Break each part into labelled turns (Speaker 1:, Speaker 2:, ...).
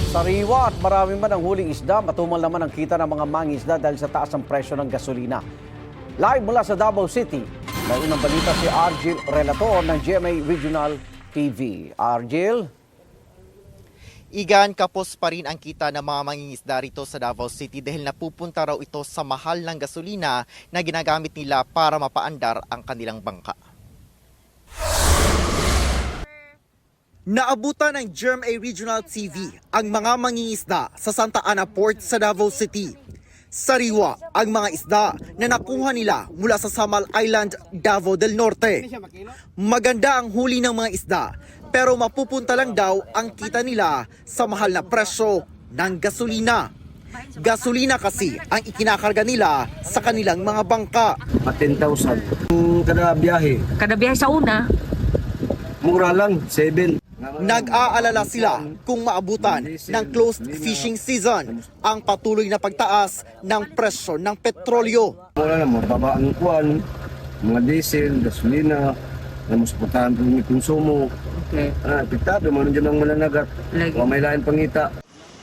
Speaker 1: Sariwa at marami man ang huling isda, matumal naman ang kita ng mga mangingisda dahil sa taas ng presyo ng gasolina. Live mula sa Davao City, may unang balita si Argel Relator ng GMA Regional TV. Argel?
Speaker 2: Igan, kapos pa rin ang kita ng mga mangingisda rito sa Davao City dahil napupunta raw ito sa mahal ng gasolina na ginagamit nila para mapaandar ang kanilang bangka. Naabutan ng GMA Regional TV ang mga mangingisda sa Santa Ana Port sa Davao City. Sariwa ang mga isda na nakuha nila mula sa Samal Island, Davao del Norte. Maganda ang huli ng mga isda pero mapupunta lang daw ang kita nila sa mahal na presyo ng gasolina. Gasolina kasi ang ikinakarga nila sa kanilang mga bangka.
Speaker 3: 10,000. Kada biyahe,
Speaker 4: Kada biyahe sa una,
Speaker 3: mura lang, 7.
Speaker 2: Nag-aalala sila kung maabutan ng closed fishing season ang patuloy na pagtaas ng presyo ng petrolyo.
Speaker 3: Mura lang, mababa ang kuwan, mga diesel, gasolina, na musuportahan po yung konsumo.
Speaker 4: okay,
Speaker 3: Apektado, man dyan ang malanagat.
Speaker 4: Lagi.
Speaker 3: O may lain pangita.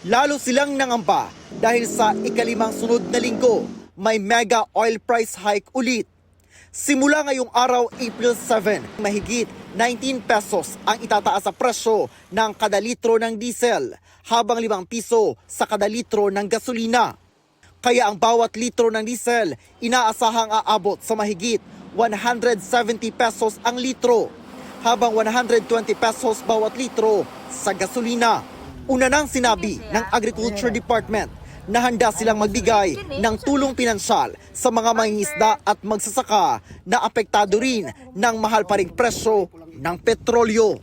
Speaker 2: Lalo silang nangamba dahil sa ikalimang sunod na linggo, may mega oil price hike ulit. Simula ngayong araw, April 7, mahigit 19 pesos ang itataas sa presyo ng kada litro ng diesel, habang 5 piso sa kada litro ng gasolina. Kaya ang bawat litro ng diesel, inaasahang aabot sa mahigit 170 pesos ang litro, habang 120 pesos bawat litro sa gasolina. Una nang sinabi ng Agriculture Department na handa silang magbigay ng tulong pinansyal sa mga mangingisda at magsasaka na apektado rin ng mahal pa ring presyo ng petrolyo.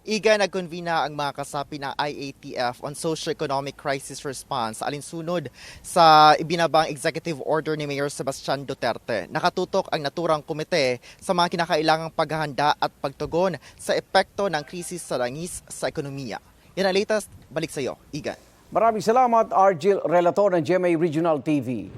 Speaker 2: Iga, nag-convene na ang mga kasapi ng IATF on Socio-Economic Crisis Response alinsunod sa ibinabang executive order ni Mayor Sebastian Duterte. Nakatutok ang naturang komite sa mga kinakailangang paghahanda at pagtugon sa epekto ng krisis sa langis sa ekonomiya. Yan ang latest. Balik sa iyo, Igan.
Speaker 1: Maraming salamat, Argel Relator ng GMA Regional TV.